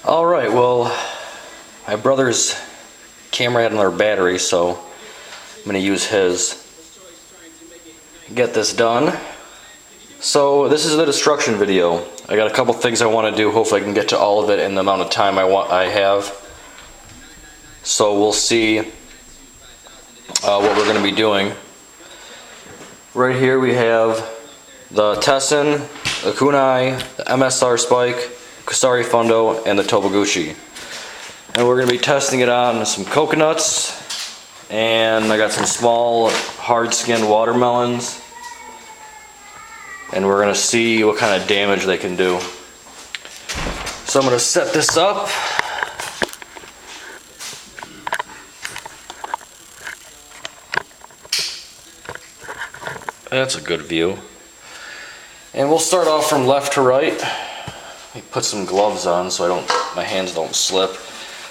Alright, well, my brother's camera had another battery, so I'm going to use his to get this done. So this is the destruction video. I got a couple things I want to do. Hopefully I can get to all of it in the amount of time I have. So we'll see what we're going to be doing. Right here we have the Tessen, the Kunai, the MSR Spike, Kusari Fundo, and the Tobaguchi. And we're going to be testing it on some coconuts, and I got some small hard-skinned watermelons, and we're going to see what kind of damage they can do. So I'm going to set this up. That's a good view. And we'll start off from left to right. Let me put some gloves on so my hands don't slip.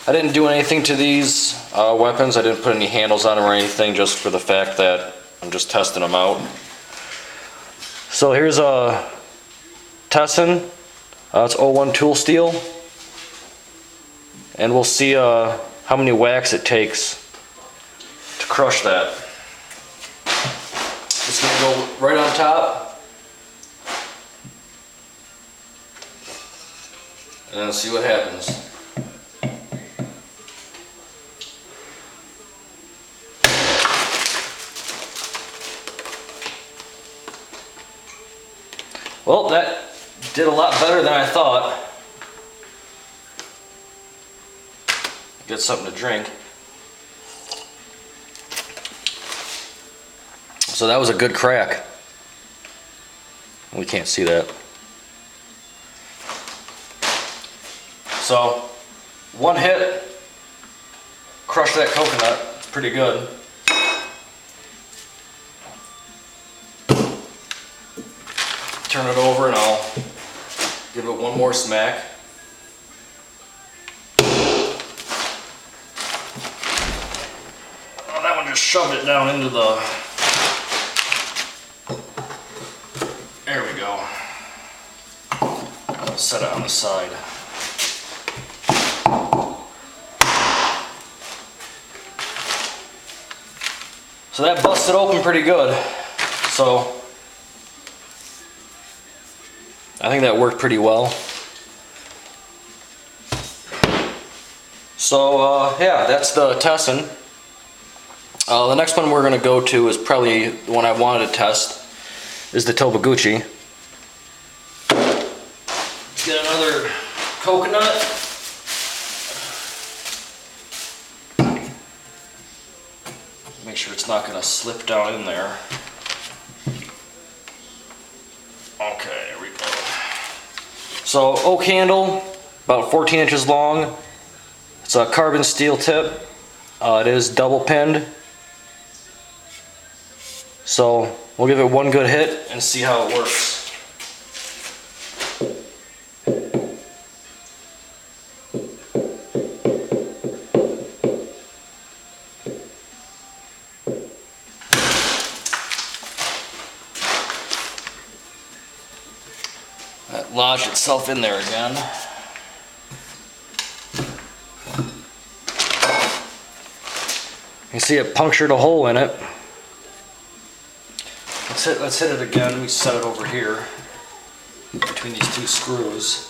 I didn't do anything to these weapons. I didn't put any handles on them or anything, just for the fact that I'm just testing them out. So here's a Tessen. It's 01 tool steel. And we'll see how many whacks it takes to crush that. Just gonna go right on top and then see what happens. Well, that did a lot better than I thought. Get something to drink. So that was a good crack. We can't see that. So, one hit, crush that coconut. It's pretty good. Turn it over and I'll give it one more smack. Oh, that one just shoved it down into the... There we go. I'll set it on the side. So that busted open pretty good. So I think that worked pretty well. So yeah, that's the Tessen. The next one we're going to go to is probably the one I wanted to test. Is the Tobaguchi. Let's get another coconut. Make sure it's not going to slip down in there. Okay, there we go. So oak handle, about 14 inches long. It's a carbon steel tip. It is double pinned. So we'll give it one good hit and see how it works. That lodged itself in there again. You see it punctured a hole in it. Let's hit it again. We set it over here between these two screws.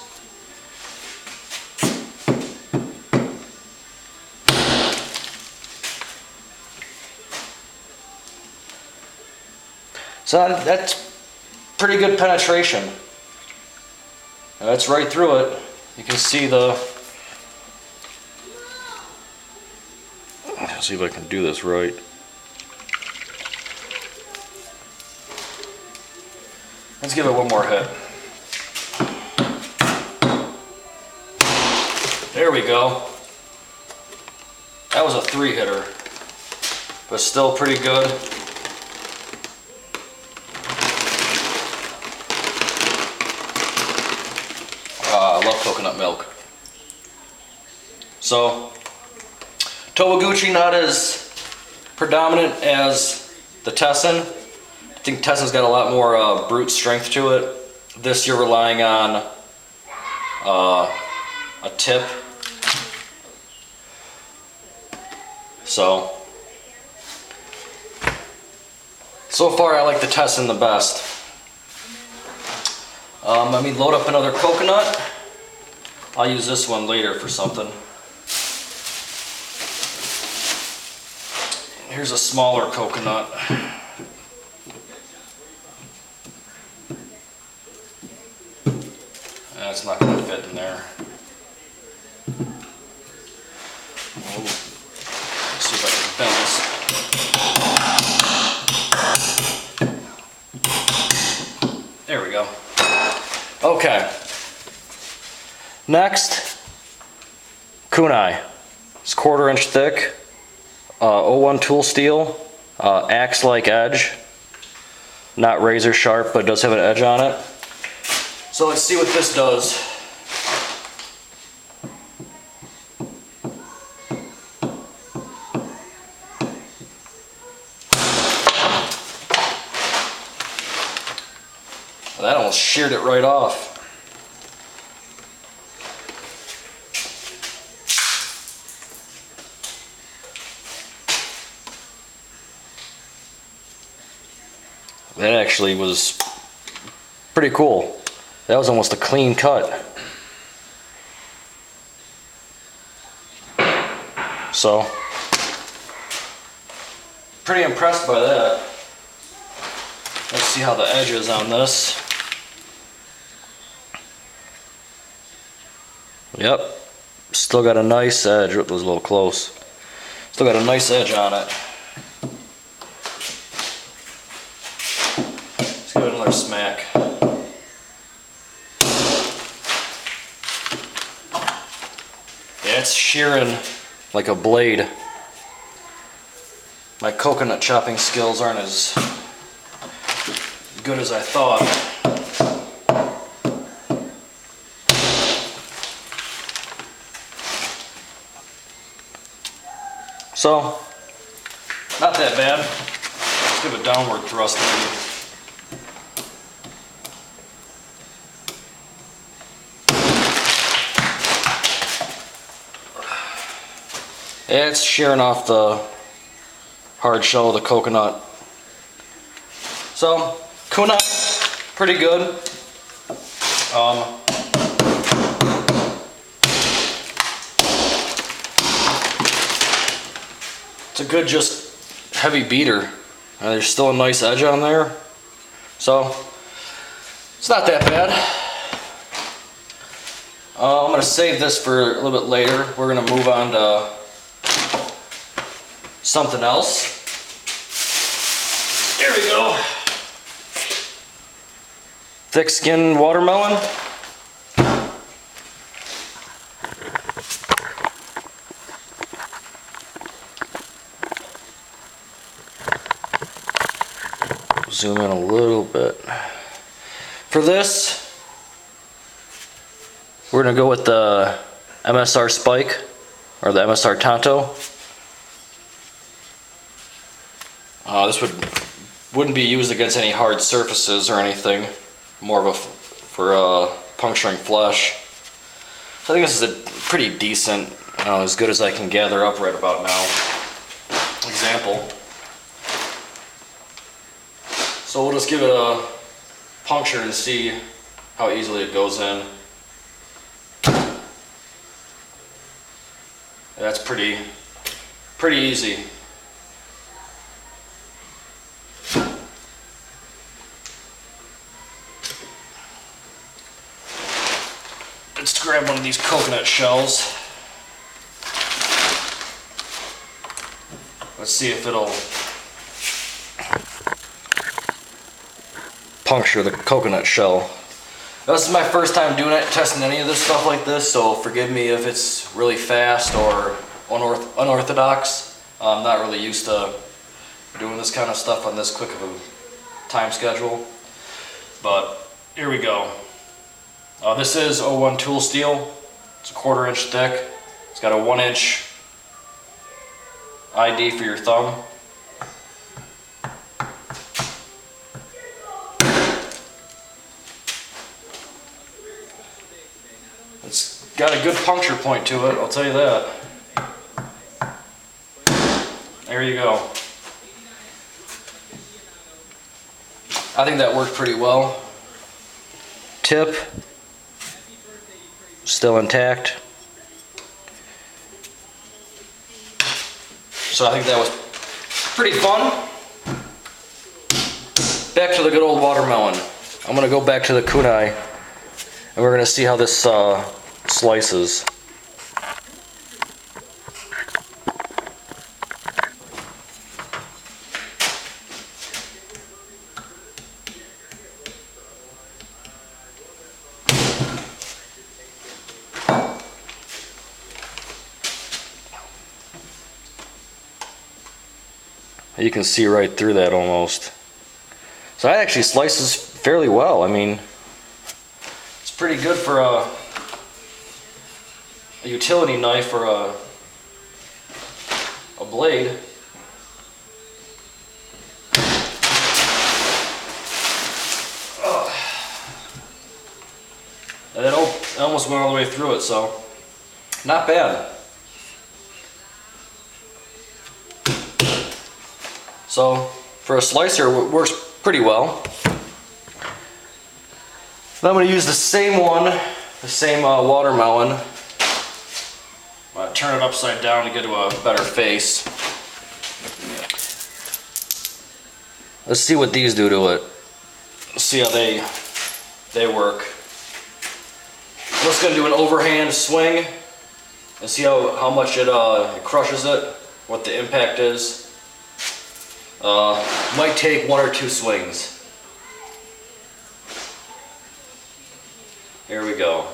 So that's pretty good penetration. Now that's right through it. You can see the... Let's see if I can do this right. Let's give it one more hit. There we go. That was a 3-hitter, but still pretty good. I love coconut milk. So, Tobaguchi not as predominant as the Tessen. I think Tessen's got a lot more brute strength to it. This you're relying on a tip. So far I like the Tesson the best. Let me load up another coconut. I'll use this one later for something. Here's a smaller coconut. That's not going to fit in there. Oh. Let's see if I can bend this. There we go. Okay. Next, kunai. It's 1/4 inch thick. 01 tool steel. Axe-like edge. Not razor sharp, but it does have an edge on it. So let's see what this does. That almost sheared it right off. That actually was pretty cool. That was almost a clean cut. So, pretty impressed by that. Let's see how the edge is on this. Yep, still got a nice edge. It was a little close. Still got a nice edge on it. Let's give it another smack. Yeah, it's shearing like a blade. My coconut chopping skills aren't as good as I thought. So, not that bad. Let's give a downward thrust maybe. Yeah, it's shearing off the hard shell of the coconut. So, kunai, pretty good. It's a good, just heavy beater. There's still a nice edge on there. So, it's not that bad. I'm going to save this for a little bit later. We're going to move on to something else. There we go. Thick skin watermelon. Zoom in a little bit. For this, we're going to go with the MSR Spike, or the MSR Tonto. This wouldn't be used against any hard surfaces or anything. More of a for puncturing flesh. I think this is a pretty decent, as good as I can gather up right about now, example. So we'll just give it a puncture and see how easily it goes in. That's pretty easy. Let's grab one of these coconut shells. Let's see if it'll puncture the coconut shell. This is my first time doing it, testing any of this stuff like this, so forgive me if it's really fast or unorthodox. I'm not really used to doing this kind of stuff on this quick of a time schedule. But here we go. This is 01 tool steel. It's a 1/4 inch thick. It's got a 1 inch ID for your thumb. Let's got a good puncture point to it, I'll tell you that. There you go. I think that worked pretty well. Tip, still intact. So I think that was pretty fun. Back to the good old watermelon. I'm gonna go back to the kunai and we're gonna see how this slices. You can see right through that almost. So that actually slices fairly well. I mean, it's pretty good for a utility knife or a blade. And it almost went all the way through it, so not bad. So for a slicer, it works pretty well. Then I'm going to use the same one, the same watermelon. I'm going to turn it upside down to get to a better face. Let's see what these do to it. Let's see how they work. I'm just going to do an overhand swing and see how much it crushes it, what the impact is. Might take 1 or 2 swings. Here we go.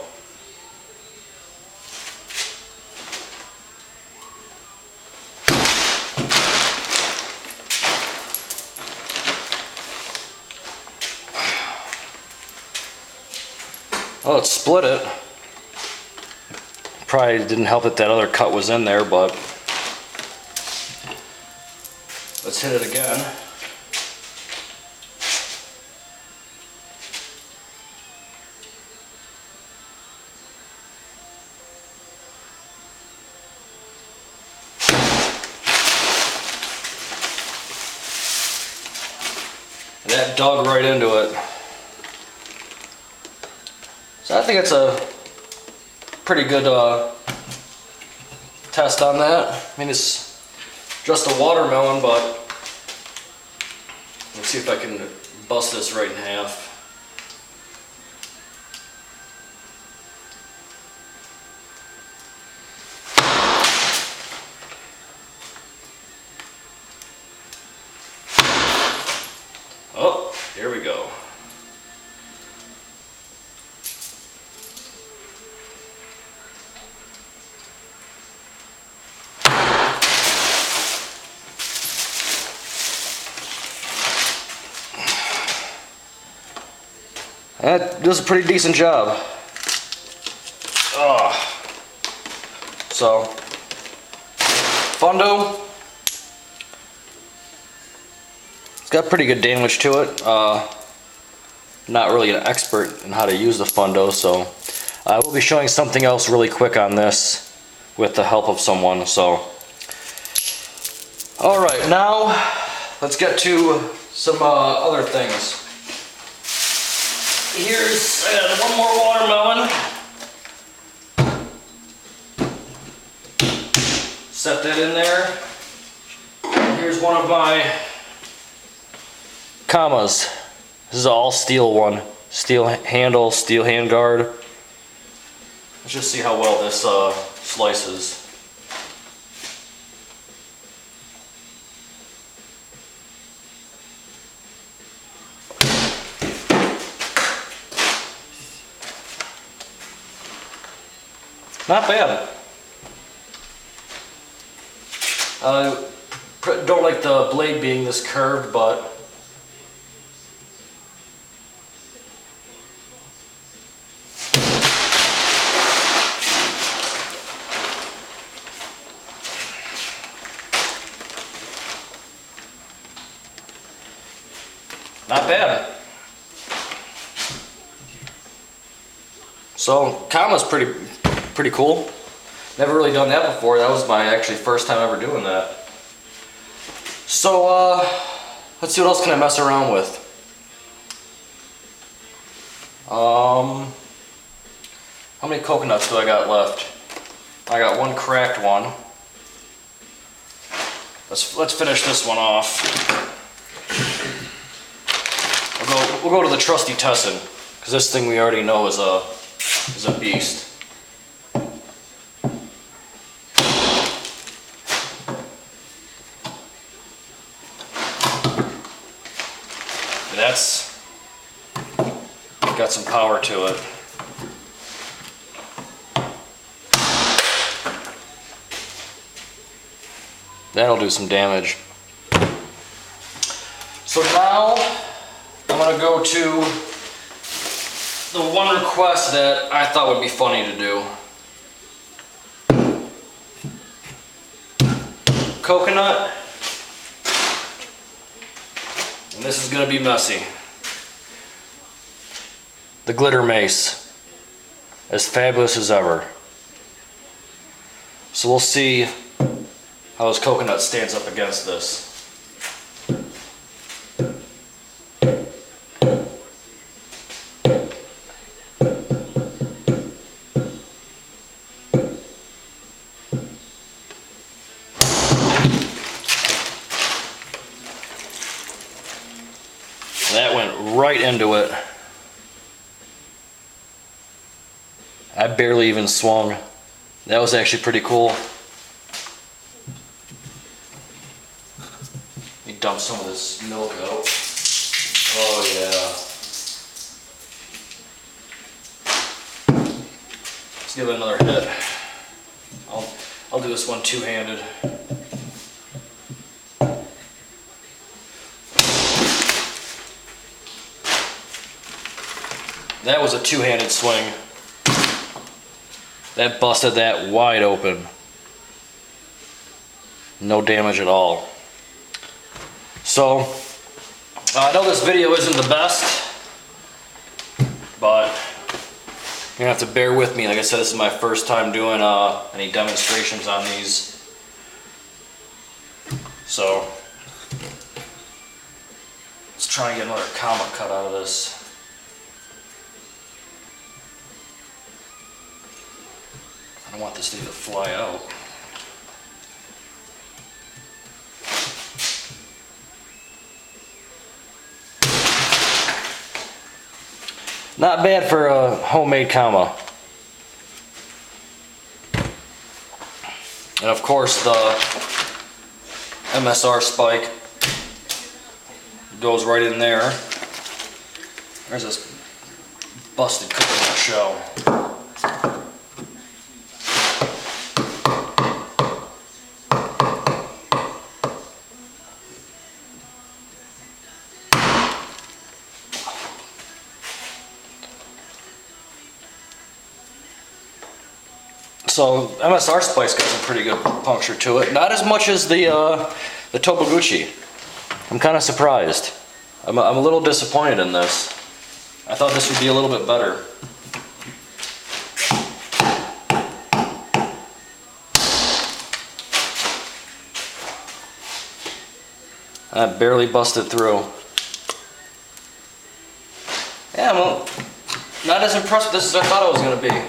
Oh, it split it. Probably didn't help that that other cut was in there, but let's hit it again. And that dug right into it. So I think it's a pretty good test on that. I mean, it's just a watermelon, but let's see if I can bust this right in half. Oh, here we go. That does a pretty decent job. So, Fundo, it's got pretty good damage to it. Not really an expert in how to use the Fundo, so I will be showing something else really quick on this with the help of someone. So, all right, now let's get to some other things. Here's one more watermelon. Set that in there. And here's one of my Kamas. This is an all steel one. Steel handle, steel handguard. Let's just see how well this slices. Not bad. Don't like the blade being this curved, but not bad. So Kama's pretty pretty cool. Never really done that before. That was my actually first time ever doing that. So let's see what else can I mess around with. How many coconuts do I got left? I got one cracked one. Let's finish this one off. We'll go to the trusty Tesson, because this thing we already know is a beast. That's got some power to it. That'll do some damage. So now I'm gonna go to the one request that I thought would be funny to do. Coconut. And this is gonna be messy. The glitter mace. As fabulous as ever. So we'll see how this coconut stands up against this. That went right into it. I barely even swung. That was actually pretty cool. Let me dump some of this milk out. Oh yeah. Let's give it another hit. I'll do this one two-handed. That was a two-handed swing. That busted that wide open. No damage at all. So, I know this video isn't the best, but you're gonna have to bear with me. Like I said, this is my first time doing any demonstrations on these. So, let's try and get another comma cut out of this. I don't want this thing to fly out. Not bad for a homemade comma. And of course the MSR spike goes right in there. There's this busted coconut shell. So MSR Spike's got some pretty good puncture to it. Not as much as the Tobaguchi. I'm kind of surprised. I'm a little disappointed in this. I thought this would be a little bit better. I barely busted through. Yeah, well, not as impressed with this as I thought it was going to be.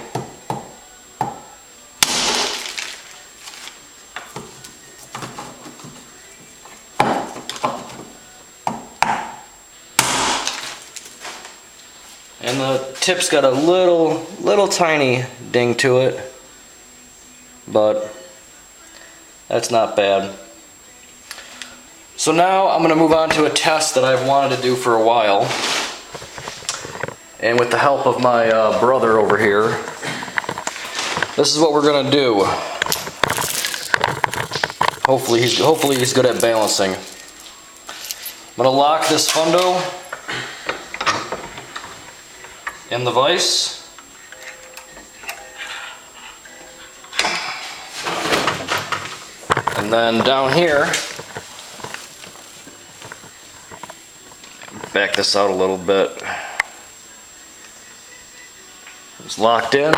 And the tip's got a little tiny ding to it, but that's not bad. So now I'm going to move on to a test that I've wanted to do for a while. And with the help of my brother over here, this is what we're going to do. Hopefully he's good at balancing. I'm going to lock this fundo in the vise. And then down here, back this out a little bit. It's locked in.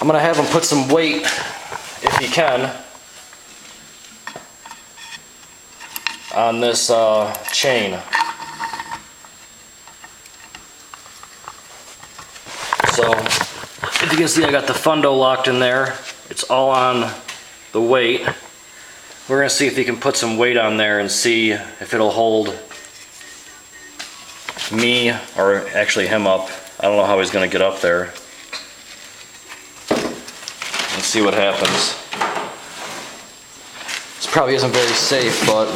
I'm gonna have him put some weight, if he can, on this chain. So, if you can see, I got the fundo locked in there. It's all on the weight. We're gonna see if he can put some weight on there and see if it'll hold me, or actually him up. I don't know how he's gonna get up there. And see what happens. This probably isn't very safe, but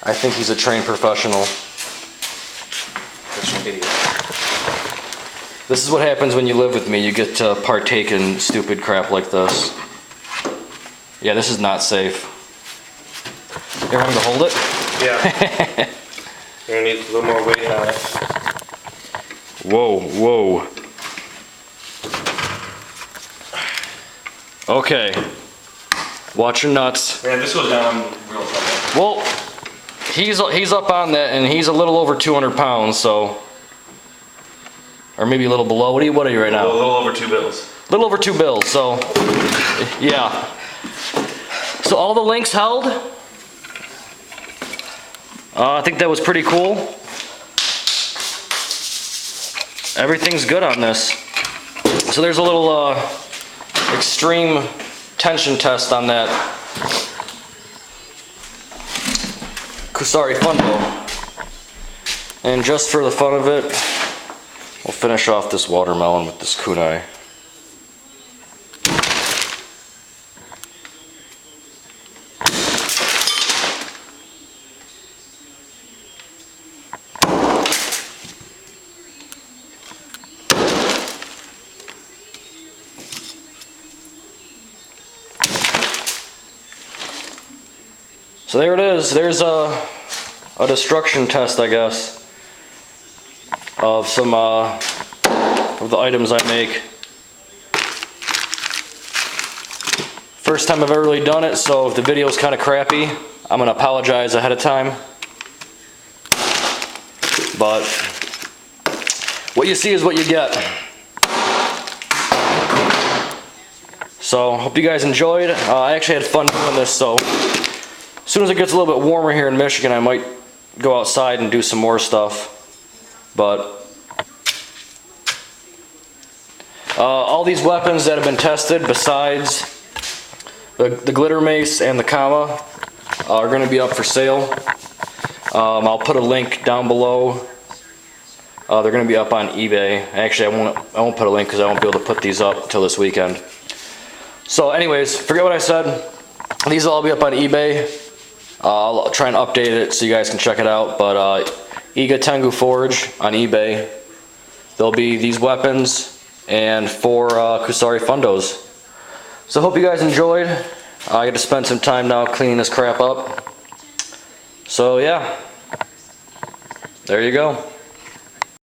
I think he's a trained professional. This is what happens when you live with me. You get to partake in stupid crap like this. Yeah, this is not safe. You want me to hold it? Yeah. You're gonna need a little more weight on it. Whoa, whoa. Okay. Watch your nuts. Man, this goes down real tough. Well, he's up on that, and he's a little over 200 pounds, so. Or maybe a little below. What are you right now? A little over 2 bills. A little over 2 bills, so yeah. So all the links held. I think that was pretty cool. Everything's good on this. So there's a little extreme tension test on that Kusari Fundo. And just for the fun of it, we'll finish off this watermelon with this kunai. So there it is. There's a destruction test, I guess, of some of the items I make. First time I've ever really done it, so if the video is kind of crappy, I'm gonna apologize ahead of time. But what you see is what you get. So hope you guys enjoyed. I actually had fun doing this, so as soon as it gets a little bit warmer here in Michigan, I might go outside and do some more stuff. But all these weapons that have been tested, besides the glitter mace and the Kama, are going to be up for sale. I'll put a link down below. They're going to be up on eBay. Actually, I won't put a link because I won't be able to put these up until this weekend. So anyways, forget what I said. These will all be up on eBay. I'll try and update it so you guys can check it out. But Iga Tengu Forge on eBay. There'll be these weapons and 4 Kusari Fundos. So hope you guys enjoyed. I get to spend some time now cleaning this crap up. So yeah, there you go.